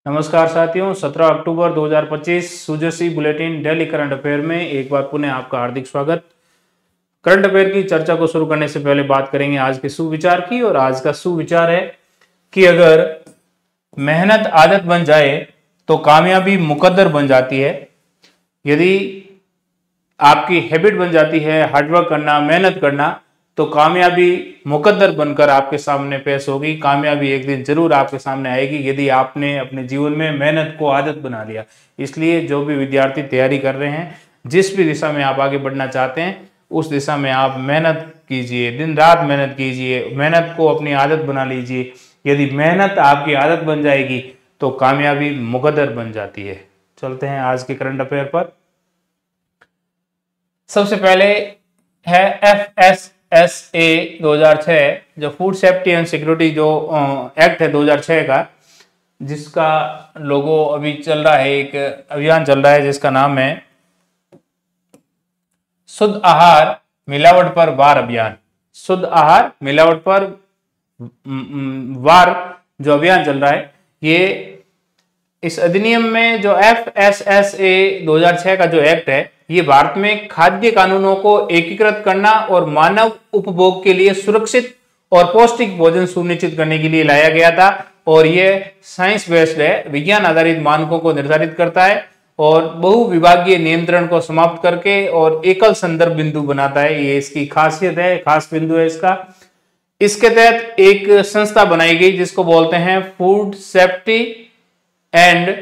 नमस्कार साथियों, 17 अक्टूबर 2025 सुजसी bulletin daily current affair में एक बार पुनः आपका हार्दिक स्वागत। करंट अफेयर की चर्चा को शुरू करने से पहले बात करेंगे आज के सुविचार की। और आज का सुविचार है कि अगर मेहनत आदत बन जाए तो कामयाबी मुकद्दर बन जाती है। यदि आपकी हैबिट बन जाती है हार्डवर्क करना, मेहनत करना, तो कामयाबी मुकद्दर बनकर आपके सामने पेश होगी। कामयाबी एक दिन जरूर आपके सामने आएगी यदि आपने अपने जीवन में मेहनत को आदत बना लिया। इसलिए जो भी विद्यार्थी तैयारी कर रहे हैं, जिस भी दिशा में आप आगे बढ़ना चाहते हैं, उस दिशा में आप मेहनत कीजिए, दिन रात मेहनत कीजिए, मेहनत को अपनी आदत बना लीजिए। यदि मेहनत आपकी आदत बन जाएगी तो कामयाबी मुकद्दर बन जाती है। चलते हैं आज के करंट अफेयर पर। सबसे पहले है FSSA 2006, जो फूड सेफ्टी एंड सिक्योरिटी जो एक्ट है 2006 का, जिसका लोगो अभी चल रहा है, एक अभियान चल रहा है जिसका नाम है शुद्ध आहार मिलावट पर वार अभियान। शुद्ध आहार मिलावट पर वार जो अभियान चल रहा है, ये इस अधिनियम में जो FSSA 2006 का जो एक्ट है, ये भारत में खाद्य कानूनों को एकीकृत करना और मानव उपभोग के लिए सुरक्षित और पौष्टिक भोजन सुनिश्चित करने के लिए लाया गया था। और ये साइंस बेस्ड है, विज्ञान आधारित मानकों को निर्धारित करता है और बहु विभागीय नियंत्रण को समाप्त करके और एकल संदर्भ बिंदु बनाता है। ये इसकी खासियत है, खास बिंदु है इसका। इसके तहत एक संस्था बनाई गई जिसको बोलते हैं food safety and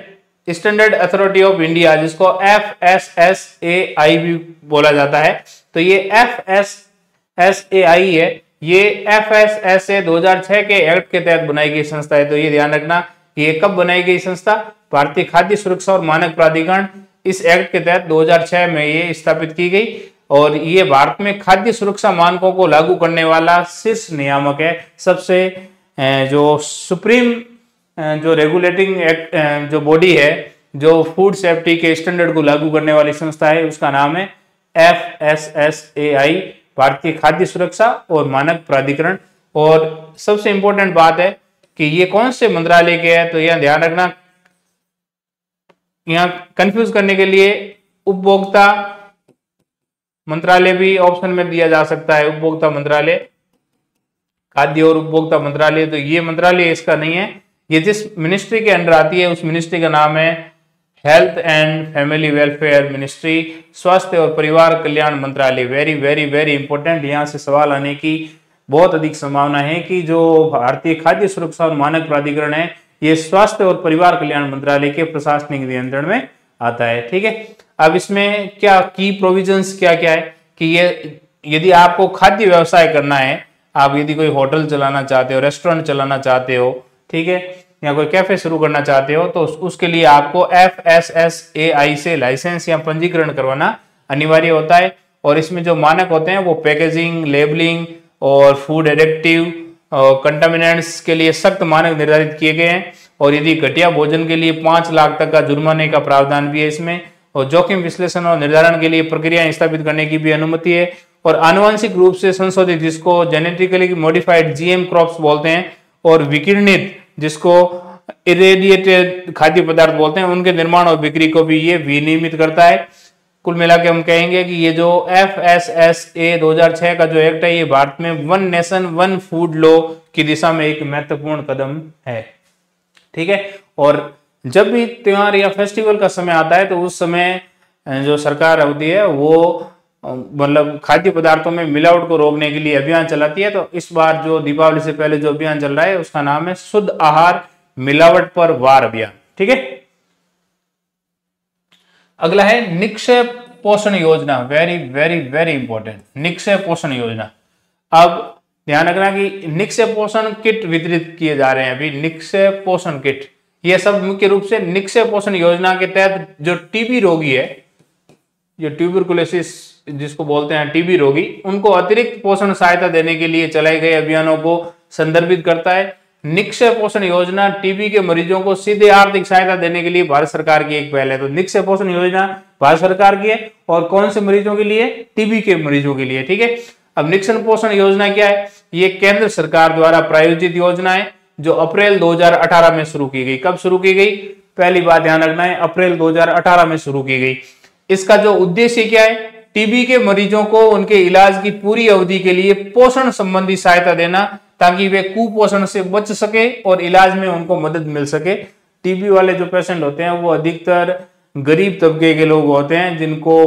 standard authority of India, जिसको FSSAI भी बोला जाता है। तो ये FSSAI है, ये FSSA 2006 के एक्ट के तहत बनाई गई संस्था है। तो ये ध्यान रखना, ये कब बनाई गई संस्था? भारतीय खाद्य सुरक्षा और मानक प्राधिकरण इस एक्ट के तहत 2006 में ये स्थापित की गई। और ये भारत में खाद्य सुरक्षा मानकों को लागू करने वाला शीर्ष नियामक है। सबसे जो सुप्रीम जो रेगुलेटिंग एक्ट जो बॉडी है, जो फूड सेफ्टी के स्टैंडर्ड को लागू करने वाली संस्था है, उसका नाम है FSSAI, भारतीय खाद्य सुरक्षा और मानक प्राधिकरण। और सबसे इंपॉर्टेंट बात है कि ये कौन से मंत्रालय के है, तो यह ध्यान रखना, यहां कंफ्यूज करने के लिए उपभोक्ता मंत्रालय भी ऑप्शन में दिया जा सकता है। उपभोक्ता मंत्रालय, खाद्य और उपभोक्ता मंत्रालय, तो ये मंत्रालय इसका नहीं है। ये जिस मिनिस्ट्री के अंडर आती है उस मिनिस्ट्री का नाम है health and family welfare ministry, स्वास्थ्य और परिवार कल्याण मंत्रालय। वेरी वेरी वेरी इंपॉर्टेंट, यहाँ से सवाल आने की बहुत अधिक संभावना है कि जो भारतीय खाद्य सुरक्षा और मानक प्राधिकरण है, ये स्वास्थ्य और परिवार कल्याण मंत्रालय के प्रशासनिक नियंत्रण में आता है। ठीक है, अब इसमें क्या की प्रोविजंस क्या क्या है कि ये यदि आपको खाद्य व्यवसाय करना है, आप यदि कोई होटल चलाना चाहते हो, रेस्टोरेंट चलाना चाहते हो, ठीक है, या कोई कैफे शुरू करना चाहते हो, तो उसके लिए आपको FSSAI से लाइसेंस या पंजीकरण करवाना अनिवार्य होता है। और इसमें जो मानक होते हैं वो पैकेजिंग, लेबलिंग और फूड एडिक्टिव और कंटामिनेंट्स के लिए सख्त मानक निर्धारित किए गए हैं। और यदि घटिया भोजन के लिए 5 लाख तक का जुर्माने का प्रावधान भी है इसमें। और जोखिम विश्लेषण और निर्धारण के लिए प्रक्रियाएं स्थापित करने की भी अनुमति है। और आनुवंशिक रूप से संशोधित, जिसको जेनेटिकली मॉडिफाइड GM क्रॉप्स बोलते हैं, और विकिरणित, जिसको इरेडिएटेड खाद्य पदार्थ बोलते हैं, उनके निर्माण और बिक्री को भी ये विनियमित करता है। कुल मिला के हम कहेंगे कि ये जो FSSA 2006 का जो एक्ट है, ये भारत में one nation one food law की दिशा में एक महत्वपूर्ण कदम है। ठीक है, और जब भी त्योहार या फेस्टिवल का समय आता है तो उस समय जो सरकार होती है वो मतलब खाद्य पदार्थों में मिलावट को रोकने के लिए अभियान चलाती है। तो इस बार जो दीपावली से पहले जो अभियान चल रहा है उसका नाम है शुद्ध आहार मिलावट पर वार अभियान। ठीक है, अगला है निक्षय पोषण योजना। Very very very important, Nikshay पोषण योजना। अब ध्यान रखना कि निक्षय पोषण किट वितरित किए जा रहे हैं अभी। निक्षय पोषण किट, ये सब मुख्य रूप से निक्षय पोषण योजना के तहत जो टीबी रोगी है, जो ट्यूबरकुलोसिस जिसको बोलते हैं टीबी रोगी, उनको अतिरिक्त पोषण सहायता देने के लिए चलाए गए अभियानों को संदर्भित करता है। निक्षय पोषण योजना टीबी के मरीजों को सीधे आर्थिक सहायता देने के लिए भारत सरकार की एक पहल है। तो निक्षय पोषण योजना भारत सरकार की है, और कौन से मरीजों के लिए? टीबी के मरीजों के लिए। ठीक है, अब निक्षय पोषण योजना क्या है? ये केंद्र सरकार द्वारा प्रायोजित योजना है जो अप्रैल 2018 में शुरू की गई। कब शुरू की गई? पहली बात ध्यान रखना है, अप्रैल 2018 में शुरू की गई। इसका जो उद्देश्य क्या है? टीबी के मरीजों को उनके इलाज की पूरी अवधि के लिए पोषण संबंधी सहायता देना, ताकि वे कुपोषण से बच सके और इलाज में उनको मदद मिल सके। टीबी वाले जो पेशेंट होते हैं वो अधिकतर गरीब तबके के लोग होते हैं, जिनको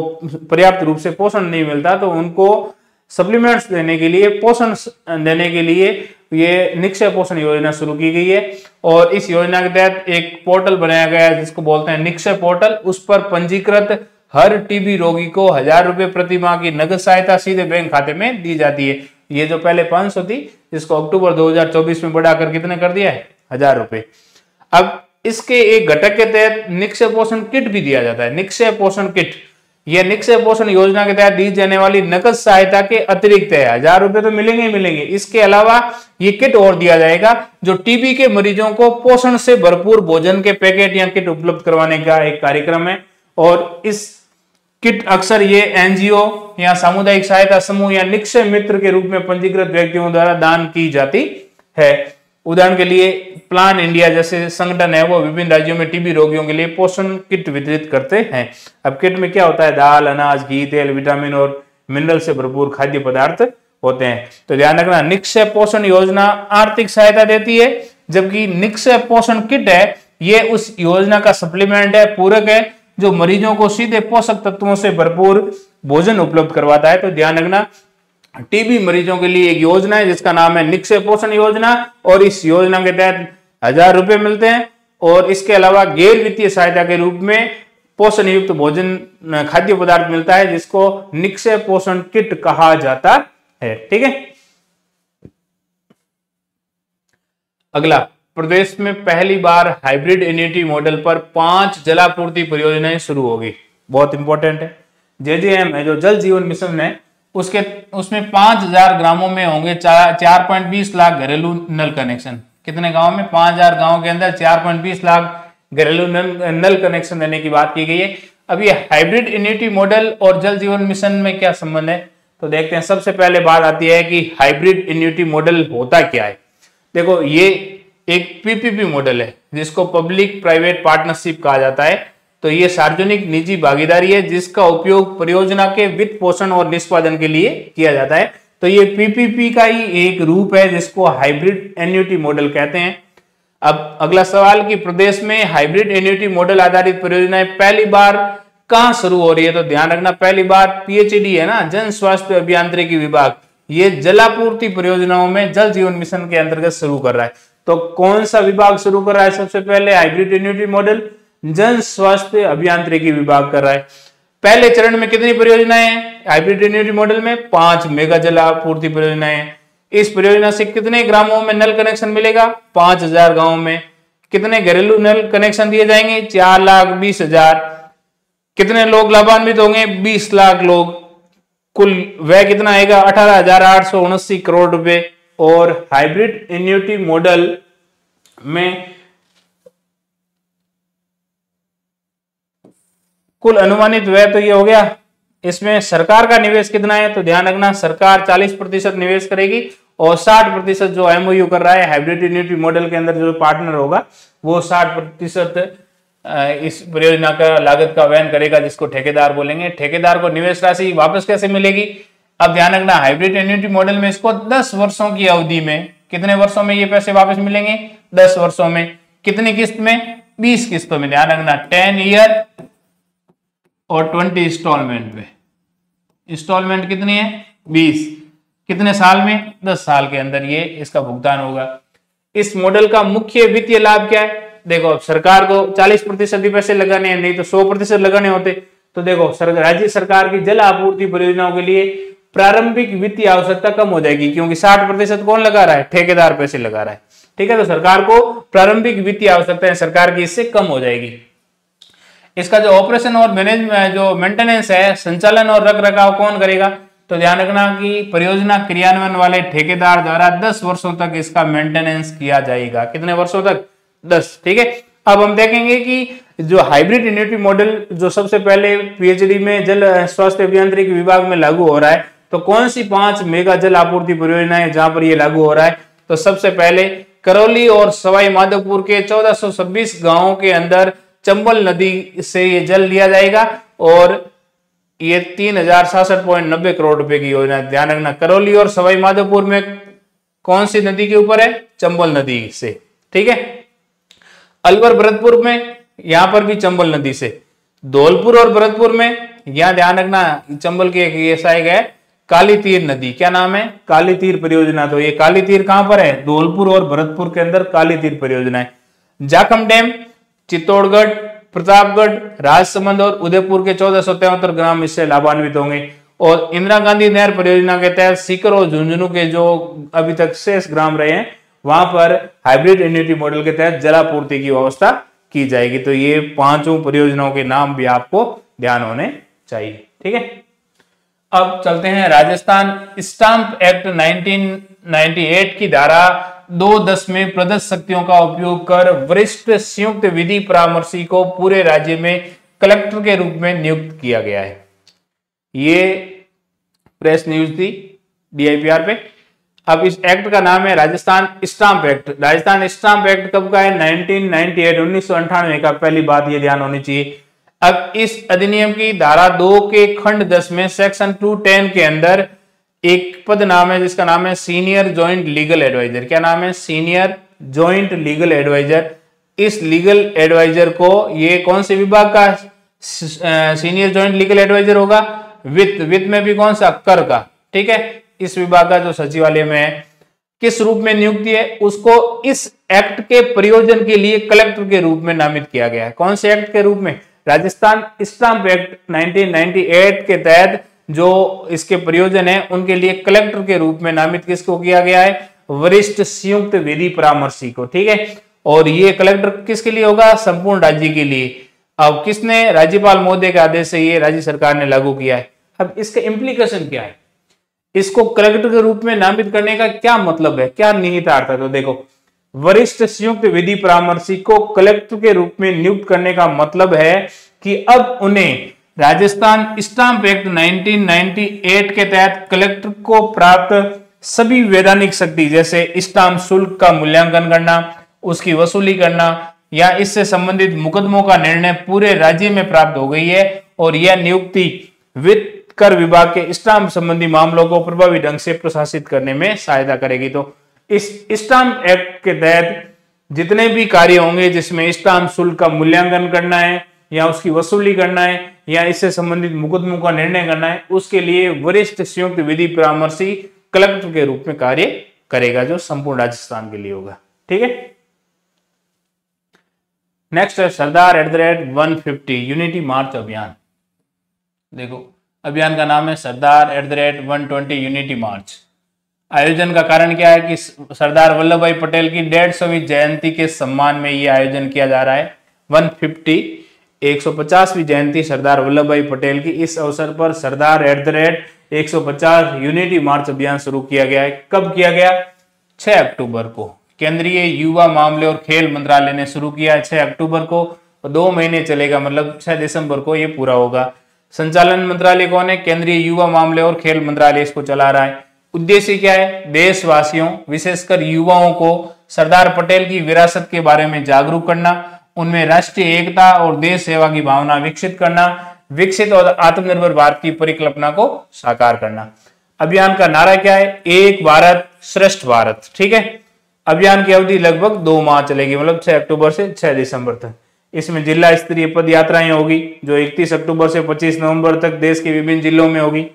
पर्याप्त रूप से पोषण नहीं मिलता, तो उनको सप्लीमेंट्स देने के लिए, पोषण देने के लिए ये निक्षय पोषण योजना शुरू की गई है। और इस योजना के तहत एक पोर्टल बनाया गया है जिसको बोलते हैं निक्षय पोर्टल। उस पर पंजीकृत हर टीबी रोगी को 1000 रुपए प्रति माह की नगद सहायता सीधे बैंक खाते में दी जाती है। ये जो पहले 500 थी, जिसको अक्टूबर 2024 में बढ़ाकर कितने कर दिया है? 1000 रुपए। अब इसके एक घटक के तहत निक्षय पोषण किट भी दिया जाता है। निक्षय पोषण किट, यह निक्षय पोषण योजना के तहत दी जाने वाली नकद सहायता के अतिरिक्त है। 1000 रुपए तो मिलेंगे ही मिलेंगे, इसके अलावा ये किट और दिया जाएगा जो टीबी के मरीजों को पोषण से भरपूर भोजन के पैकेट या किट उपलब्ध करवाने का एक कार्यक्रम है। और इस किट अक्सर ये एनजीओ या सामुदायिक सहायता समूह या निक्षय मित्र के रूप में पंजीकृत व्यक्तियों द्वारा दान की जाती है। उदाहरण के लिए प्लान इंडिया जैसे संगठन है, वो विभिन्न राज्यों में टीबी रोगियों के लिए पोषण किट वितरित करते हैं। अब किट में क्या होता है? दाल, अनाज, घी, तेल, विटामिन और मिनरल से भरपूर खाद्य पदार्थ होते हैं। तो ध्यान रखना, निक्षय पोषण योजना आर्थिक सहायता देती है, जबकि निक्षय पोषण किट है ये उस योजना का सप्लीमेंट है, पूरक है, जो मरीजों को सीधे पोषक तत्वों से भरपूर भोजन उपलब्ध करवाता है। तो ध्यान रखना, टीबी मरीजों के लिए एक योजना है जिसका नाम है निक्षय पोषण योजना, और इस योजना के तहत 1000 रुपए मिलते हैं। और इसके अलावा गैर वित्तीय सहायता के रूप में पोषण युक्त भोजन, खाद्य पदार्थ मिलता है, जिसको निक्षय पोषण किट कहा जाता है। ठीक है। अगला, प्रदेश में पहली बार हाइब्रिड एन्युटी मॉडल पर 5 जलापूर्ति परियोजनाएं शुरू होगी। बहुत इंपॉर्टेंट है। जेजेएम है, जो जल जीवन मिशन है, उसमें 5000 ग्रामों में होंगे 4.20 लाख घरेलू नल कनेक्शन। कितने गांव में? 5000 गांव के अंदर 4.20 लाख घरेलू नल कनेक्शन देने की बात की गई है। अब ये हाइब्रिड एन्युटी मॉडल और जल जीवन मिशन में क्या संबंध है, तो देखते हैं। सबसे पहले बात आती है कि हाइब्रिड एन्युटी मॉडल होता क्या है। देखो, ये एक पीपीपी मॉडल है जिसको पब्लिक प्राइवेट पार्टनरशिप कहा जाता है। तो ये सार्वजनिक निजी भागीदारी है जिसका उपयोग परियोजना के वित्त पोषण और निष्पादन के लिए किया जाता है। तो ये पीपीपी का ही एक रूप है जिसको हाइब्रिड एन्युटी मॉडल कहते हैं। अब अगला सवाल कि प्रदेश में हाइब्रिड एन्युटी मॉडल आधारित परियोजनाएं पहली बार कहां शुरू हो रही है, तो ध्यान रखना, पहली बार पीएचडी है ना, जन स्वास्थ्य अभियांत्रिकी विभाग, ये जलापूर्ति परियोजनाओं में जल जीवन मिशन के अंतर्गत शुरू कर रहा है। तो कौन सा विभाग शुरू कर रहा है? सबसे पहले हाइब्रिड एन्युटी मॉडल जन स्वास्थ्य अभियांत्रिकी विभाग कर रहा है। पहले चरण में कितनी परियोजनाएं हैं हाइब्रिड एन्युटी मॉडल में? 5 मेगा जलापूर्ति परियोजनाएं हैं। इस परियोजना से कितने ग्रामों में नल कनेक्शन मिलेगा? 5000 गांवों में। कितने घरेलू नल कनेक्शन दिए जाएंगे? 4,20,000। कितने लोग लाभान्वित होंगे? 20 लाख लोग। कुल व्यय कितना आएगा? 18,879 करोड़ रुपए। और हाइब्रिड एन्युटी मॉडल में कुल अनुमानित व्यय तो ये हो गया। इसमें सरकार का निवेश कितना है? तो ध्यान रखना, सरकार 40% निवेश करेगी और 60% जो एमओयू कर रहा है हाइब्रिड एन्युटी मॉडल के अंदर जो पार्टनर होगा वो 60% इस परियोजना का लागत का वहन करेगा, जिसको ठेकेदार बोलेंगे। ठेकेदार को निवेश राशि वापस कैसे मिलेगी? अब ध्यान रखना, हाइब्रिड एन्युटी मॉडल में इसको 10 वर्षों की अवधि में, कितने वर्षों में ये पैसे वापस मिलेंगे? 10 वर्षों में। कितनी किस्त में? 20 किस्तों में। ध्यान रखना, 10 ईयर और 20 इंस्टॉलमेंट में। इंस्टॉलमेंट कितनी है? 20। कितने साल में? 10 साल के अंदर ये इसका भुगतान होगा। इस मॉडल का मुख्य वित्तीय लाभ क्या है? देखो, अब सरकार को 40% ही पैसे लगाने हैं, नहीं तो 100% लगाने होते। तो देखो, राज्य सरकार की जल आपूर्ति परियोजनाओं के लिए प्रारंभिक वित्तीय आवश्यकता कम हो जाएगी, क्योंकि 60% कौन लगा रहा है? ठेकेदार पैसे लगा रहा है। ठीक है, तो सरकार को प्रारंभिक वित्तीय आवश्यकताएं सरकार की इससे कम हो जाएगी। इसका जो ऑपरेशन और मैनेजमेंट, जो मेंटेनेंस है, संचालन और रखरखाव कौन करेगा? तो ध्यान रखना कि परियोजना क्रियान्वयन वाले ठेकेदार द्वारा 10 वर्षों तक इसका मेंटेनेंस किया जाएगा। कितने वर्षों तक? 10। ठीक है। अब हम देखेंगे कि जो हाइब्रिड एन्युटी मॉडल जो सबसे पहले पीएचडी में जल स्वास्थ्य अभियांत्रिकी विभाग में लागू हो रहा है, तो कौन सी 5 मेगा जल आपूर्ति परियोजनाएं जहां पर ये लागू हो रहा है? तो सबसे पहले करौली और सवाई माधोपुर के 1426 गांवों के अंदर चंबल नदी से ये जल लिया जाएगा और ये 3066.90 करोड़ रुपए की योजना है। ध्यान रखना, करौली और सवाई माधोपुर में कौन सी नदी के ऊपर है? चंबल नदी से। ठीक है। अलवर भरतपुर में यहां पर भी चंबल नदी से। धौलपुर और भरतपुर में यहां ध्यान रखना, चंबल के ये सहायक है काली तीर नदी। क्या नाम है? काली तीर परियोजना। तो ये काली तीर कहां पर है? धौलपुर और भरतपुर के अंदर काली तीर परियोजना है। जाखम डैम चित्तौड़गढ़, प्रतापगढ़, राजसमंद और उदयपुर के 1473 ग्राम इससे लाभान्वित होंगे। और इंदिरा गांधी नहर परियोजना के तहत सीकर और झुंझुनू के जो अभी तक शेष ग्राम रहे हैं वहां पर हाइब्रिड इम्यूनिटी मॉडल के तहत जलापूर्ति की व्यवस्था की जाएगी। तो ये पांचों परियोजनाओं के नाम भी आपको ध्यान होने चाहिए। ठीक है। अब चलते हैं राजस्थान स्टाम्प एक्ट 1998 की धारा 2(10) में प्रदत्त शक्तियों का उपयोग कर वरिष्ठ संयुक्त विधि परामर्शी को पूरे राज्य में कलेक्टर के रूप में नियुक्त किया गया है। ये प्रेस न्यूज थी DIPR पे। अब इस एक्ट का नाम है Rajasthan stamp act. Rajasthan stamp act कब का है? 1998 का। पहली बात ये ध्यान होनी चाहिए। अब इस अधिनियम की धारा 2 के खंड 10 में सेक्शन 210 के अंदर एक पद नाम है जिसका नाम है सीनियर जॉइंट लीगल एडवाइजर। क्या नाम है? Senior joint legal advisor. इस लीगल एडवाइजर को ये कौन से विभाग का सीनियर जॉइंट लीगल एडवाइजर होगा? वित्त में भी कौन सा? कर का। ठीक है। इस विभाग का जो सचिवालय में है। किस रूप में नियुक्ति है? उसको इस एक्ट के प्रयोजन के लिए कलेक्टर के रूप में नामित किया गया है। कौन से एक्ट के रूप में? राजस्थान स्टाम्प एक्ट 1998 के तहत जो इसके प्रयोजन है उनके लिए कलेक्टर के रूप में नामित किसको किया गया है? वरिष्ठ संयुक्त विधि परामर्शी को। ठीक है। और ये कलेक्टर किसके लिए होगा? संपूर्ण राज्य के लिए। अब किसने? राज्यपाल महोदय के आदेश से ये राज्य सरकार ने लागू किया है। अब इसका इम्प्लीकेशन क्या है? इसको कलेक्टर के रूप में नामित करने का क्या मतलब है? क्या निहितार्थ है? तो देखो, वरिष्ठ संयुक्त विधि परामर्शी को कलेक्टर के रूप में नियुक्त करने का मतलब है कि अब उन्हें राजस्थान स्टाम्प एक्ट 1998 के तहत कलेक्टर को प्राप्त सभी वैधानिक शक्ति जैसे स्टाम्प शुल्क का मूल्यांकन करना, उसकी वसूली करना या इससे संबंधित मुकदमों का निर्णय पूरे राज्य में प्राप्त हो गई है। और यह नियुक्ति वित्त कर विभाग के स्टाम्प संबंधी मामलों को प्रभावी ढंग से प्रशासित करने में सहायता करेगी। तो इस स्टाम्प एक्ट के तहत जितने भी कार्य होंगे जिसमें स्टाम्प शुल्क का मूल्यांकन करना है या उसकी वसूली करना है या इससे संबंधित मुकदमों का निर्णय करना है, उसके लिए वरिष्ठ संयुक्त विधि परामर्शी कलेक्टर के रूप में कार्य करेगा, जो संपूर्ण राजस्थान के लिए होगा। ठीक है। नेक्स्ट है सरदार @150 यूनिटी मार्च अभियान। देखो, अभियान का नाम है सरदार @120 यूनिटी मार्च। आयोजन का कारण क्या है कि सरदार वल्लभ भाई पटेल की 150वीं जयंती के सम्मान में यह आयोजन किया जा रहा है। 150वीं जयंती सरदार वल्लभ भाई पटेल की। इस अवसर पर सरदार @150 यूनिटी मार्च अभियान शुरू किया गया है। कब किया गया? 6 अक्टूबर को। केंद्रीय युवा मामले और खेल मंत्रालय ने शुरू किया है 6 अक्टूबर को। 2 महीने चलेगा, मतलब 6 दिसंबर को ये पूरा होगा। संचालन मंत्रालय कौन है? केंद्रीय युवा मामले और खेल मंत्रालय इसको चला रहा है। उद्देश्य क्या है? देशवासियों विशेषकर युवाओं को सरदार पटेल की विरासत के बारे में जागरूक करना, उनमें राष्ट्रीय एकता और देश सेवा की भावना विकसित करना, विकसित और आत्मनिर्भर भारत की परिकल्पना को साकार करना। अभियान का नारा क्या है? एक भारत श्रेष्ठ भारत। ठीक है। अभियान की अवधि लगभग 2 माह चलेगी, मतलब 6 अक्टूबर से 6 दिसंबर तक। इसमें जिला स्तरीय पद यात्राएं होगी जो 31 अक्टूबर से 25 नवंबर तक देश के विभिन्न जिलों में होगी।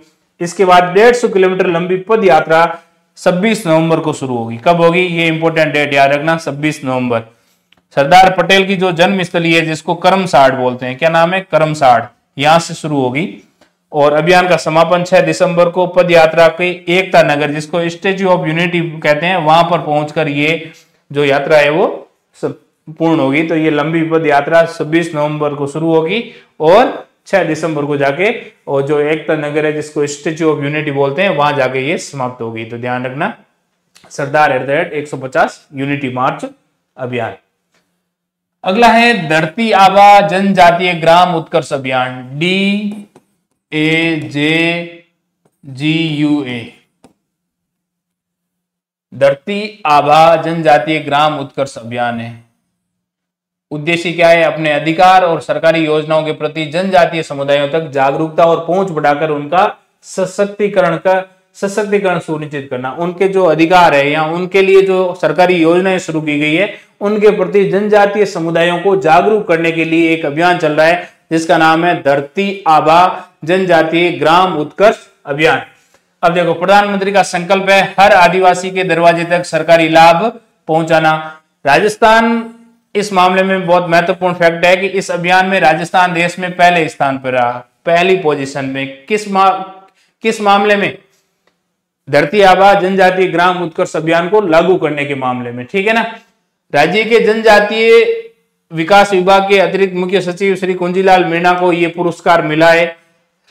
इसके बाद 150 किलोमीटर लंबी पद यात्रा 26 नवंबर को शुरू होगी। कब होगी? ये इंपॉर्टेंट डेट याद रखना, 26 नवंबर। सरदार पटेल की जो जन्मस्थली है जिसको करमसाड़ बोलते हैं, क्या नाम है? करमसाड़, यहां से शुरू होगी। और अभियान का समापन 6 दिसंबर को पद यात्रा के एकता नगर, जिसको स्टेच्यू ऑफ यूनिटी कहते हैं, वहां पर पहुंचकर ये जो यात्रा है वो पूर्ण होगी। तो ये लंबी पद यात्रा 26 नवंबर को शुरू होगी और 6 दिसंबर को जाके और जो एकता नगर है जिसको स्टेच्यू ऑफ यूनिटी बोलते हैं वहां जाके ये समाप्त होगी। तो ध्यान रखना, सरदार @150 यूनिटी मार्च अभियान। अगला है धरती आबा जनजातीय ग्राम उत्कर्ष अभियान, DAJGUA। धरती आभा जनजातीय ग्राम उत्कर्ष अभियान है। उद्देश्य क्या है? अपने अधिकार और सरकारी योजनाओं के प्रति जनजातीय समुदायों तक जागरूकता और पहुंच बढ़ाकर उनका सशक्तिकरण सुनिश्चित करना। उनके जो अधिकार है या उनके लिए जो सरकारी योजनाएं शुरू की गई है उनके प्रति जनजातीय समुदायों को जागरूक करने के लिए एक अभियान चल रहा है जिसका नाम है धरती आभा जनजातीय ग्राम उत्कर्ष अभियान। अब देखो, प्रधानमंत्री का संकल्प है हर आदिवासी के दरवाजे तक सरकारी लाभ पहुंचाना। राजस्थान इस मामले में बहुत महत्वपूर्ण फैक्ट है कि इस अभियान में राजस्थान देश में पहले स्थान पर रहा, पहली पोजीशन में। किस मामले में? धरती आभा जनजातीय ग्राम उत्कर्ष अभियान को लागू करने के मामले में, ठीक है ना। राज्य के जनजातीय विकास विभाग के अतिरिक्त मुख्य सचिव श्री कुंजीलाल मीणा को यह पुरस्कार मिला है।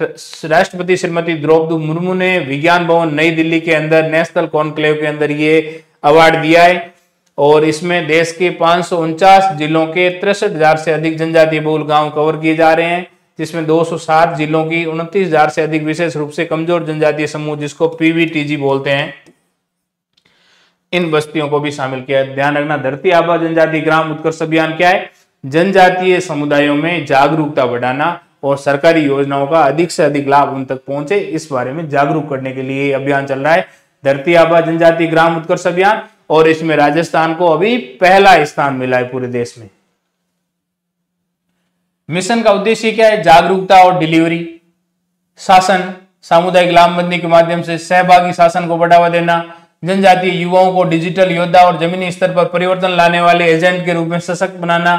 राष्ट्रपति श्रीमती द्रौपदी मुर्मू ने विज्ञान भवन नई दिल्ली के अंदर नेशनल कॉन्क्लेव के अंदर ये अवार्ड दिया है और इसमें देश के 549 जिलों के 63,000 से अधिक जनजातीय बहुल गांव कवर किए जा रहे हैं, जिसमें 207 जिलों की 29,000 से अधिक विशेष रूप से कमजोर जनजातीय समूह जिसको पीवीटीजी बोलते हैं, इन बस्तियों को भी शामिल किया है। ध्यान रखना, धरती आभा जनजातीय ग्राम उत्कर्ष अभियान क्या है? जनजातीय समुदायों में जागरूकता बढ़ाना और सरकारी योजनाओं का अधिक से अधिक लाभ उन तक पहुंचे, इस बारे में जागरूक करने के लिए अभियान चल रहा है, धरती आभा जनजातीय ग्राम उत्कर्ष अभियान। और इसमें राजस्थान को अभी पहला स्थान मिला है पूरे देश में। मिशन का उद्देश्य क्या है? जागरूकता और डिलीवरी, शासन, सामुदायिक लामबंदी के माध्यम से सहभागी शासन को बढ़ावा देना, जनजातीय युवाओं को डिजिटल योद्धा और जमीनी स्तर पर परिवर्तन लाने वाले एजेंट के रूप में सशक्त बनाना,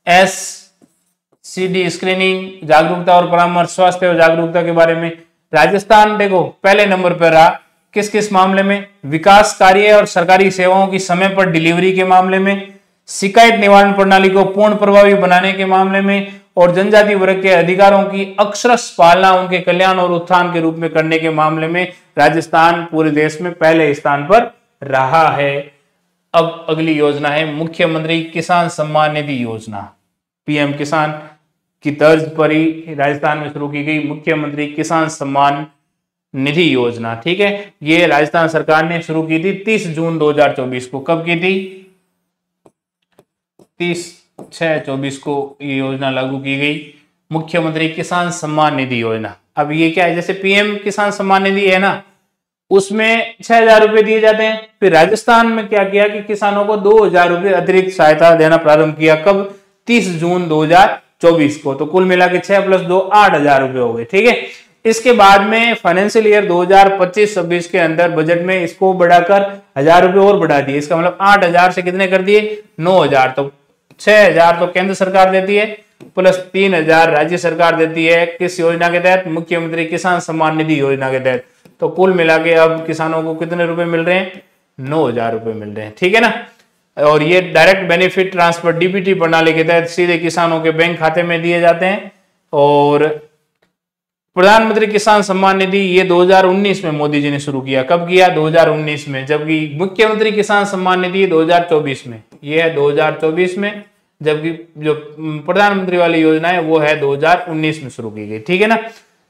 SCD स्क्रीनिंग, जागरूकता और परामर्श, स्वास्थ्य और जागरूकता के बारे में। राजस्थान देखो पहले नंबर पर रहा, किस किस मामले में? विकास कार्य और सरकारी सेवाओं की समय पर डिलीवरी के मामले में, शिकायत निवारण प्रणाली को पूर्ण प्रभावी बनाने के मामले में और जनजातीय वर्ग के अधिकारों की अक्षरश पालना, उनके कल्याण और उत्थान के रूप में करने के मामले में राजस्थान पूरे देश में पहले स्थान पर रहा है। अब अगली योजना है मुख्यमंत्री किसान सम्मान निधि योजना। पीएम किसान की तर्ज पर ही राजस्थान में शुरू की गई मुख्यमंत्री किसान सम्मान निधि योजना, ठीक है। ये राजस्थान सरकार ने शुरू की थी 30 जून 2024 को। कब की थी? 30/6/24 को ये योजना लागू की गई, मुख्यमंत्री किसान सम्मान निधि योजना। अब ये क्या है? जैसे पीएम किसान सम्मान निधि है ना, उसमें 6,000 रुपए दिए जाते हैं। फिर राजस्थान में क्या किया कि किसानों को 2,000 रुपए अतिरिक्त सहायता देना प्रारंभ किया। कब? 30 जून 2024 को। तो कुल मिला के 6 + 2 8,000 रुपए हो गए, ठीक है। इसके बाद में फाइनेंशियल ईयर 2025-26 के अंदर बजट में इसको बढ़ाकर 1,000 रुपए और बढ़ा दिए। इसका मतलब 8,000 से कितने कर दिए? 9,000। तो 6,000 तो केंद्र सरकार देती है प्लस 3,000 राज्य सरकार देती है। किस योजना के तहत? मुख्यमंत्री किसान सम्मान निधि योजना के तहत। तो कुल मिला के अब किसानों को कितने रुपए मिल रहे हैं? 9,000 रुपए मिल रहे हैं, ठीक है ना। और ये डायरेक्ट बेनिफिट ट्रांसफर डीबीटी प्रणाली के तहत सीधे किसानों के बैंक खाते में दिए जाते हैं। और प्रधानमंत्री किसान सम्मान निधि ये 2019 में मोदी जी ने शुरू किया। कब किया? 2019 में। जबकि मुख्यमंत्री किसान सम्मान निधि 2024 में, ये है 2024 में, जबकि जो प्रधानमंत्री वाली योजना है वो है 2019 में शुरू की गई, ठीक है ना।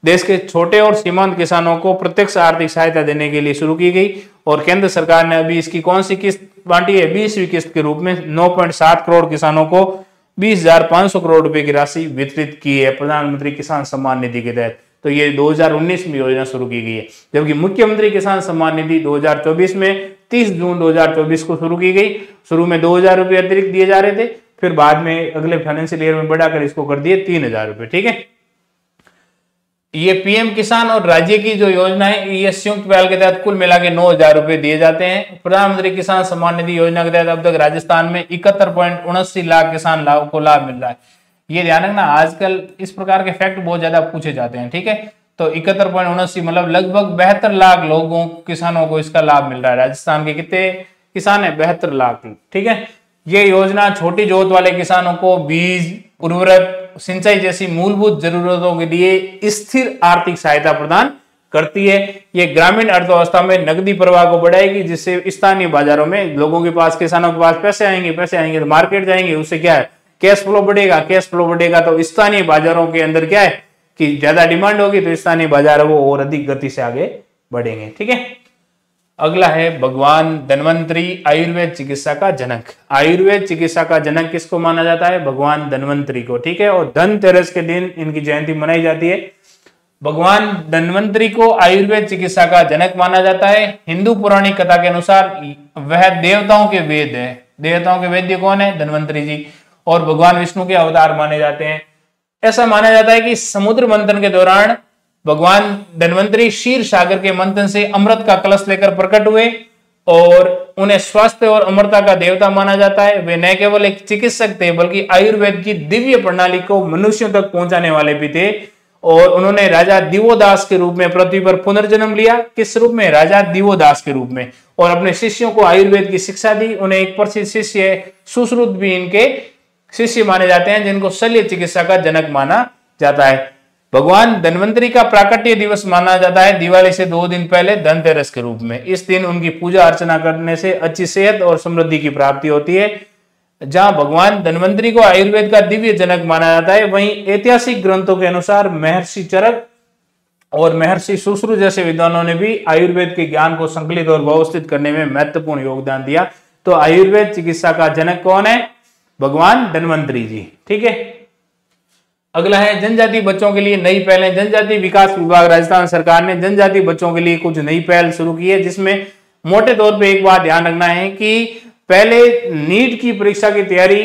देश के छोटे और सीमांत किसानों को प्रत्यक्ष आर्थिक सहायता देने के लिए शुरू की गई और केंद्र सरकार ने अभी इसकी कौन सी किस्त बांटी है? 20वीं किस्त के रूप में 9.7 करोड़ किसानों को 20,500 करोड़ रुपए की राशि वितरित की है प्रधानमंत्री किसान सम्मान निधि के तहत। तो ये 2019 में योजना शुरू की गई है। जबकि मुख्यमंत्री किसान सम्मान निधि 2024 में 30 जून 2024 को शुरू की गई। शुरू में 2,000 रुपए अतिरिक्त दिए जा रहे थे, फिर बाद में अगले फाइनेंशियल ईयर में बढ़ाकर इसको कर दिए 3,000 रुपए, ठीक है। ये पीएम किसान और राज्य की जो योजना है ये संयुक्त पहल के तहत कुल मिला के 9,000 रुपए दिए जाते हैं। प्रधानमंत्री किसान सम्मान निधि योजना के तहत अब तक राजस्थान में 71.79 लाख किसान को लाभ मिल रहा है। ये ध्यान रखना, आजकल इस प्रकार के फैक्ट बहुत ज्यादा पूछे जाते हैं, ठीक है। तो 71.79 मतलब लगभग 72 लाख लोगों किसानों को इसका लाभ मिल रहा है। राजस्थान के कितने किसान है? 72 लाख, ठीक है। ये योजना छोटी जोत वाले किसानों को बीज, उर्वरक, सिंचाई जैसी मूलभूत जरूरतों के लिए स्थिर आर्थिक सहायता प्रदान करती है। ये ग्रामीण अर्थव्यवस्था में नकदी प्रवाह को बढ़ाएगी, जिससे स्थानीय बाजारों में लोगों के पास, किसानों के पास पैसे आएंगे तो मार्केट जाएंगे, उससे क्या है? कैश फ्लो बढ़ेगा। कैश फ्लो बढ़ेगा तो स्थानीय बाजारों के अंदर क्या है कि ज्यादा डिमांड होगी, तो स्थानीय बाजारों वो और अधिक गति से आगे बढ़ेंगे, ठीक है। अगला है भगवान धन्वंतरी आयुर्वेद चिकित्सा का जनक। आयुर्वेद चिकित्सा का जनक किसको माना जाता है? भगवान धन्वंतरी को। ठीक है, और धनतेरस के दिन इनकी जयंती मनाई जाती है। भगवान धन्वंतरी को आयुर्वेद चिकित्सा का जनक माना जाता है। हिंदू पौराणिक कथा के अनुसार वह देवताओं के वेद है। देवताओं के वैद्य कौन है? धन्वंतरी जी। और भगवान विष्णु के अवतार माने जाते हैं। ऐसा माना जाता है कि समुद्र मंथन के दौरान भगवान धन्वंतरी क्षीर सागर के मंथन से अमृत का कलश लेकर प्रकट हुए और उन्हें स्वास्थ्य और अमरता का देवता माना जाता है। वे न केवल एक चिकित्सक थे बल्कि आयुर्वेद की दिव्य प्रणाली को मनुष्यों तक पहुंचाने वाले भी थे। और उन्होंने राजा दिवोदास के रूप में पृथ्वी पर पुनर्जन्म लिया। किस रूप में? राजा दिवोदास के रूप में। और अपने शिष्यों को आयुर्वेद की शिक्षा दी। उन्हें एक प्रसिद्ध शिष्य सुश्रुत भी इनके शिष्य माने जाते हैं, जिनको शल्य चिकित्सा का जनक माना जाता है। भगवान धन्वंतरी का प्राकट्य दिवस माना जाता है दिवाली से 2 दिन पहले धनतेरस के रूप में। इस दिन उनकी पूजा अर्चना करने से अच्छी सेहत और समृद्धि की प्राप्ति होती है। जहां भगवान धन्वंतरी को आयुर्वेद का दिव्य जनक माना जाता है, वहीं ऐतिहासिक ग्रंथों के अनुसार महर्षि चरक और महर्षि सुश्रुत जैसे विद्वानों ने भी आयुर्वेद के ज्ञान को संकलित और व्यवस्थित करने में महत्वपूर्ण योगदान दिया। तो आयुर्वेद चिकित्सा का जनक कौन है? भगवान धन्वंतरी जी। ठीक है, अगला है जनजाति बच्चों के लिए नई पहलें। जनजाति विकास विभाग राजस्थान सरकार ने जनजाति बच्चों के लिए कुछ नई पहल शुरू की है, जिसमें मोटे तौर पे एक बात ध्यान रखना है कि पहले नीट की परीक्षा की तैयारी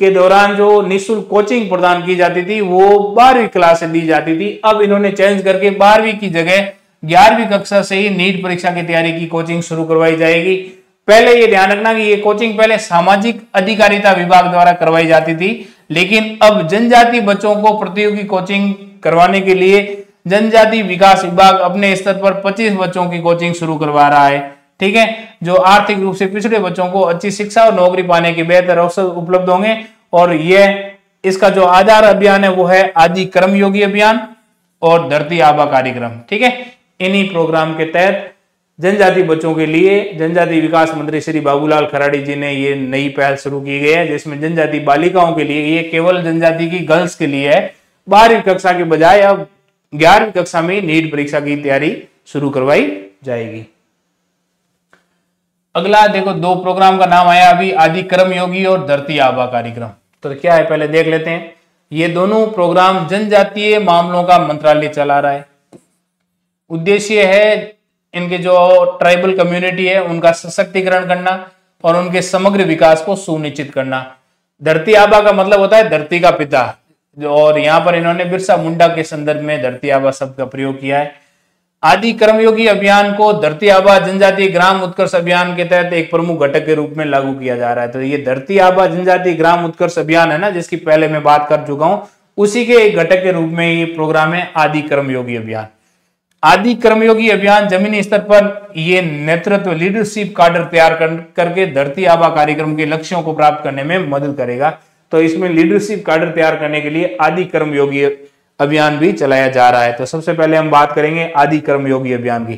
के दौरान जो निःशुल्क कोचिंग प्रदान की जाती थी वो 12वीं क्लास से दी जाती थी। अब इन्होंने चेंज करके 12वीं की जगह 11वीं कक्षा से ही नीट परीक्षा की तैयारी की कोचिंग शुरू करवाई जाएगी। पहले ये ध्यान रखना कि ये कोचिंग पहले सामाजिक अधिकारिता विभाग द्वारा करवाई जाती थी, लेकिन अब जनजाति बच्चों को प्रतियोगी कोचिंग करवाने के लिए जनजाति विकास विभाग अपने स्तर पर 25 बच्चों की कोचिंग शुरू करवा रहा है। ठीक है, जो आर्थिक रूप से पिछड़े बच्चों को अच्छी शिक्षा और नौकरी पाने के बेहतर अवसर उपलब्ध होंगे। और यह इसका जो आधार अभियान है वो है आदि कर्मयोगी अभियान और धरती आबा कार्यक्रम। ठीक है, इन्हीं प्रोग्राम के तहत जनजाति बच्चों के लिए जनजाति विकास मंत्री श्री बाबूलाल खराड़ी जी ने ये नई पहल शुरू की गई है, जिसमें जनजाति बालिकाओं के लिए, ये केवल जनजाति की गर्ल्स के लिए है, 12वीं कक्षा के बजाय अब 11वीं कक्षा में नीट परीक्षा की तैयारी शुरू करवाई जाएगी। अगला देखो, 2 प्रोग्राम का नाम आया अभी, आदि कर्मयोगी और धरती आबा कार्यक्रम। तो क्या है पहले देख लेते हैं। ये दोनों प्रोग्राम जनजातीय मामलों का मंत्रालय चला रहा है। उद्देश्य है इनके जो ट्राइबल कम्युनिटी है उनका सशक्तिकरण करना और उनके समग्र विकास को सुनिश्चित करना। धरती आबा का मतलब होता है धरती का पिता, और यहाँ पर इन्होंने बिरसा मुंडा के संदर्भ में धरती आबा शब्द का प्रयोग किया है। आदि कर्मयोगी अभियान को धरती आबा जनजातीय ग्राम उत्कर्ष अभियान के तहत एक प्रमुख घटक के रूप में लागू किया जा रहा है। तो ये धरती आबा जनजातीय ग्राम उत्कर्ष अभियान है ना, जिसकी पहले मैं बात कर चुका हूं, उसी के एक घटक के रूप में ये प्रोग्राम है आदि कर्मयोगी अभियान। आदि कर्मयोगी अभियान जमीनी स्तर पर ये नेतृत्व लीडरशिप काडर तैयार करके धरती आबा कार्यक्रम के लक्ष्यों को प्राप्त करने में मदद करेगा। तो इसमें लीडरशिप काडर तैयार करने के लिए आदि कर्मयोगी अभियान भी चलाया जा रहा है। तो सबसे पहले हम बात करेंगे आदि कर्मयोगी अभियान की।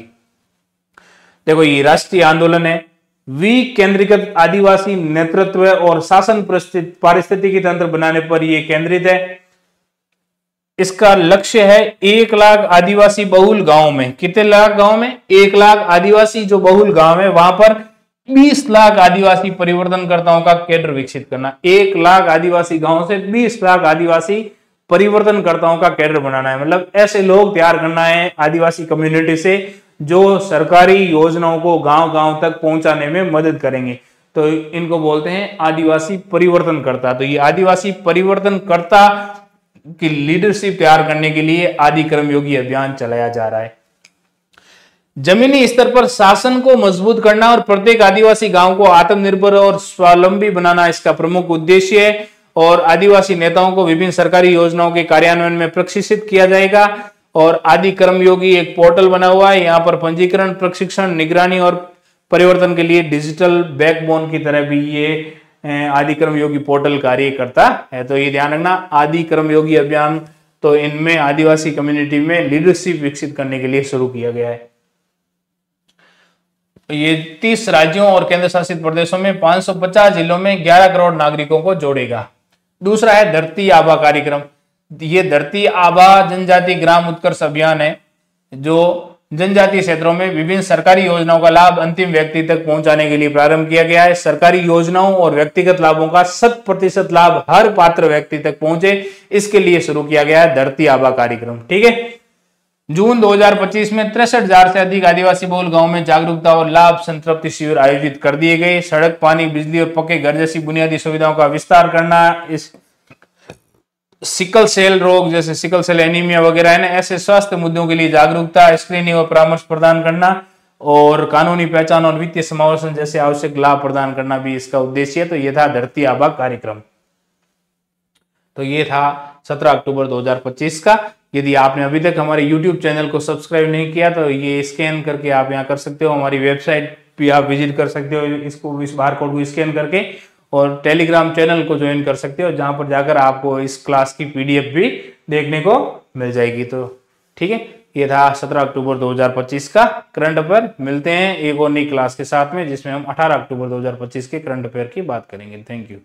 देखो, ये राष्ट्रीय आंदोलन है। विकेंद्रीकृत आदिवासी नेतृत्व और शासन पारिस्थितिकी तंत्र बनाने पर यह केंद्रित है। इसका लक्ष्य है 1 लाख आदिवासी बहुल गांव में, कितने लाख गांव में? 1 लाख आदिवासी जो बहुल गांव है वहां पर 20 लाख आदिवासी परिवर्तनकर्ताओं का कैडर विकसित करना। 1 लाख आदिवासी गांव से 20 लाख आदिवासी परिवर्तनकर्ताओं का कैडर बनाना है। मतलब ऐसे लोग तैयार करना है आदिवासी कम्युनिटी से जो सरकारी योजनाओं को गांव-गांव तक पहुंचाने में मदद करेंगे। तो इनको बोलते हैं आदिवासी परिवर्तनकर्ता। तो ये आदिवासी परिवर्तनकर्ता की लीडरशिप तैयार करने के लिए आदि कर्मयोगी अभियान चलाया जा रहा है। जमीनी स्तर पर शासन को मजबूत करना और प्रत्येक आदिवासी गांव को आत्मनिर्भर और स्वावलंबी बनाना इसका प्रमुख उद्देश्य है। और आदिवासी नेताओं को विभिन्न सरकारी योजनाओं के कार्यान्वयन में प्रशिक्षित किया जाएगा। और आदि कर्मयोगी एक पोर्टल बना हुआ है, यहाँ पर पंजीकरण, प्रशिक्षण, निगरानी और परिवर्तन के लिए डिजिटल बैकबोन की तरह भी ये आदि कर्मयोगी पोर्टल कार्य करता है। तो ये ध्यान रखना, आदि कर्मयोगी अभियान तो इनमें आदिवासी कम्युनिटी में लीडरशिप विकसित करने के लिए शुरू किया गया है। ये 30 राज्यों और केंद्र शासित प्रदेशों में 550 जिलों में 11 करोड़ नागरिकों को जोड़ेगा। दूसरा है धरती आबा कार्यक्रम। ये धरती आबा जनजाति ग्राम उत्कर्ष अभियान है जो जनजातीय क्षेत्रों में विभिन्न सरकारी योजनाओं का लाभ अंतिम व्यक्ति तक पहुंचाने के लिए प्रारंभ किया गया है। सरकारी योजनाओं और व्यक्तिगत लाभों का 100% लाभ हर पात्र व्यक्ति तक पहुंचे, इसके लिए शुरू किया गया है धरती आबा कार्यक्रम। ठीक है। जून 2025 में 63,000 से अधिक आदिवासी बहुल गांव में जागरूकता और लाभ संतृप्ति शिविर आयोजित कर दिए गए। सड़क, पानी, बिजली और पक्के घर जैसी बुनियादी सुविधाओं का विस्तार करना, इस सिकल सेल रोग जैसे सिकल सेल एनीमिया वगैरह है ना, ऐसे स्वास्थ्य मुद्दों के लिए जागरूकता, स्क्रीनिंग और परामर्श प्रदान करना और कानूनी पहचान और वित्तीय समावेशन जैसे आवश्यक लाभ प्रदान करना भी इसका उद्देश्य है। तो ये था धरती आबा कार्यक्रम। तो ये था 17 अक्टूबर 2025 का। यदि आपने अभी तक हमारे YouTube चैनल को सब्सक्राइब नहीं किया तो ये स्कैन करके आप यहाँ कर सकते हो, हमारी वेबसाइट भी आप विजिट कर सकते हो, इसको इस बार कोड को स्कैन करके, और टेलीग्राम चैनल को ज्वाइन कर सकते हो, जहां पर जाकर आपको इस क्लास की PDF भी देखने को मिल जाएगी। तो ठीक है, ये था 17 अक्टूबर 2025 का करंट अफेयर। मिलते हैं एक और नई क्लास के साथ में, जिसमें हम 18 अक्टूबर 2025 के करंट अफेयर की बात करेंगे। Thank you.